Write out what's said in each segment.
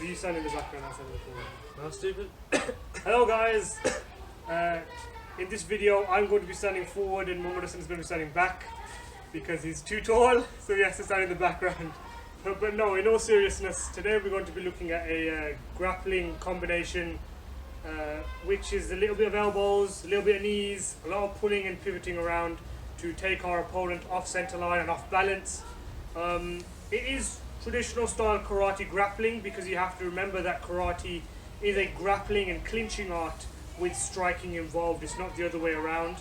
You sound in the background, I sound in the forward. How stupid. Hello guys! In this video I'm going to be standing forward and Mohammed Hassan is going to be standing back because he's too tall, so he has to stand in the background. But no, in all seriousness, today we're going to be looking at a grappling combination which is a little bit of elbows, a little bit of knees, a lot of pulling and pivoting around to take our opponent off center line and off balance. It is traditional style karate grappling because you have to remember that karate is a grappling and clinching art with striking involved. It's not the other way around.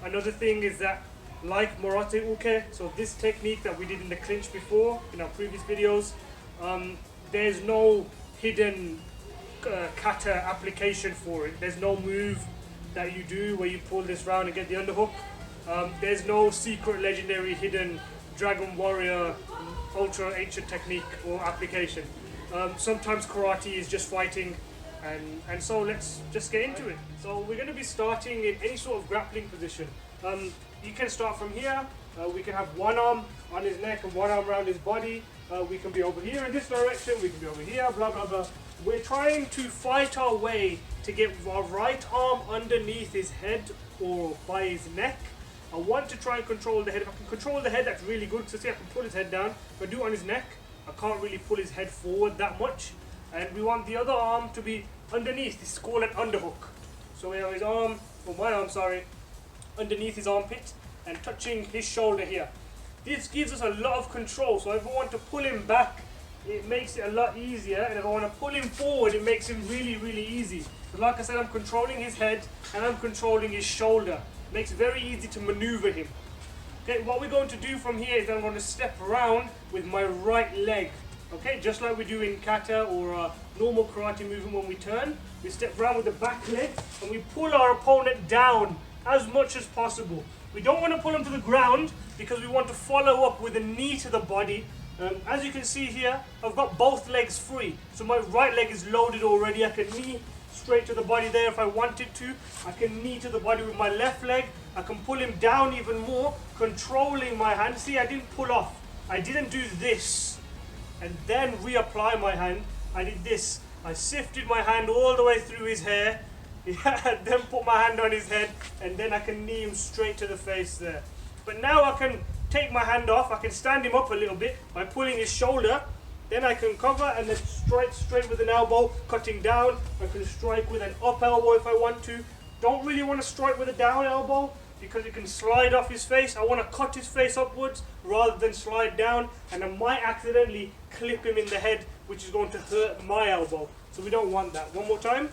Another thing is that, like Morate Uke, so this technique that we did in the clinch before in our previous videos, there's no hidden kata application for it. There's no move that you do where you pull this round and get the underhook. There's no secret legendary hidden Dragon Warrior ultra ancient technique or application. Sometimes karate is just fighting, and so let's just get into it. So we're going to be starting in any sort of grappling position. You can start from here. We can have one arm on his neck and one arm around his body. We can be over here in this direction, we can be over here, blah blah blah. We're trying to fight our way to get our right arm underneath his head or by his neck. I want to try and control the head. If I can control the head, that's really good, because see, I can pull his head down. If I do it on his neck, I can't really pull his head forward that much. And we want the other arm to be underneath. This is called an underhook. So we have his arm, or my arm, sorry, underneath his armpit and touching his shoulder here. This gives us a lot of control. So if I want to pull him back, it makes it a lot easier. And if I want to pull him forward, it makes him really, really easy. So like I said, I'm controlling his head and I'm controlling his shoulder. Makes it very easy to maneuver him. Okay, what we're going to do from here is I'm going to step around with my right leg. Okay, just like we do in kata or a normal karate movement when we turn. We step around with the back leg and we pull our opponent down as much as possible. We don't want to pull him to the ground because we want to follow up with a knee to the body. As you can see here, I've got both legs free. So my right leg is loaded already. I can knee straight to the body there if I wanted to. I can knee to the body with my left leg. I can pull him down even more, controlling my hand. See, I didn't pull off. I didn't do this and then reapply my hand. I did this. I sifted my hand all the way through his hair, then put my hand on his head, and then I can knee him straight to the face there. But now I can take my hand off. I can stand him up a little bit by pulling his shoulder. Then I can cover and then strike straight with an elbow, cutting down. I can strike with an up elbow if I want to. Don't really want to strike with a down elbow because it can slide off his face. I want to cut his face upwards rather than slide down, and I might accidentally clip him in the head, which is going to hurt my elbow. So we don't want that. One more time.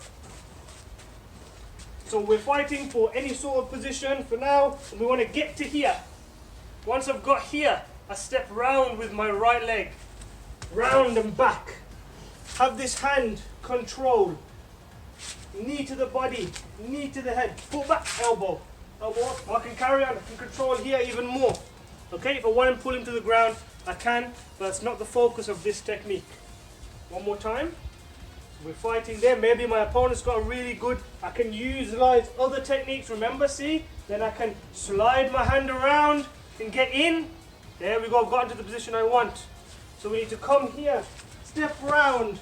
So we're fighting for any sort of position for now, and we want to get to here. Once I've got here, I step round with my right leg. Round and back. Have this hand control. Knee to the body, knee to the head, pull back, elbow, elbow up. I can carry on, I can control here even more. Okay, if I want to pull him to the ground, I can, but that's not the focus of this technique. One more time. So we're fighting there. Maybe my opponent's got a really good, I can utilize other techniques, remember, see? Then I can slide my hand around and get in. There we go, I've got into the position I want. So we need to come here, step round,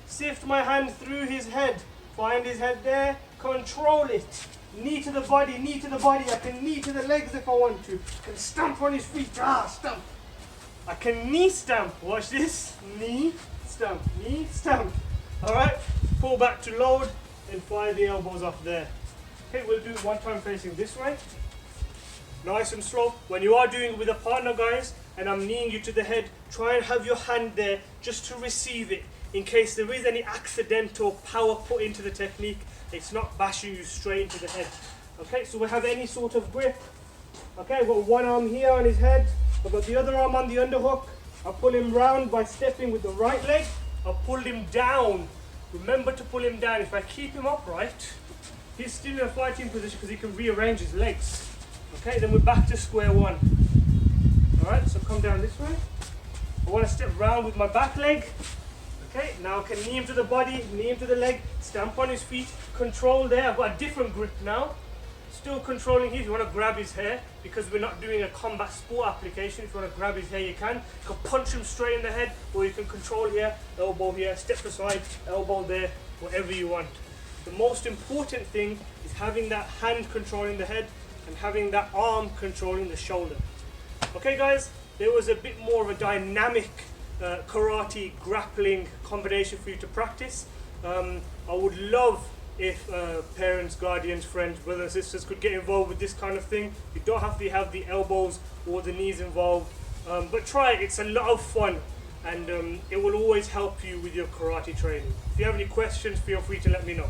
sift my hand through his head, find his head there, control it. Knee to the body, knee to the body. I can knee to the legs if I want to. I can stamp on his feet, stamp. I can knee stamp, watch this. Knee, stamp, knee, stamp. Alright, pull back to load and fire the elbows off there. Okay, we'll do it one time facing this way. Nice and slow. When you are doing it with a partner, guys, and I'm kneeing you to the head, try and have your hand there just to receive it. In case there is any accidental power put into the technique, it's not bashing you straight into the head. Okay, so we have any sort of grip. Okay, I've got one arm here on his head. I've got the other arm on the underhook. I pull him round by stepping with the right leg. I pull him down. Remember to pull him down. If I keep him upright, he's still in a fighting position because he can rearrange his legs. Okay, then we're back to square one. Alright, so come down this way. I want to step round with my back leg. Okay, now I can knee him to the body, knee him to the leg, stamp on his feet, control there. I've got a different grip now. still controlling here. If you want to grab his hair, because we're not doing a combat sport application, if you want to grab his hair, you can. You can punch him straight in the head, or you can control here, elbow here, step aside, elbow there, whatever you want. The most important thing is having that hand controlling the head and having that arm controlling the shoulder. Okay guys, there was a bit more of a dynamic karate grappling combination for you to practice. I would love if parents, guardians, friends, brothers and sisters could get involved with this kind of thing. You don't have to have the elbows or the knees involved, but try it. It's a lot of fun, and it will always help you with your karate training. If you have any questions, feel free to let me know.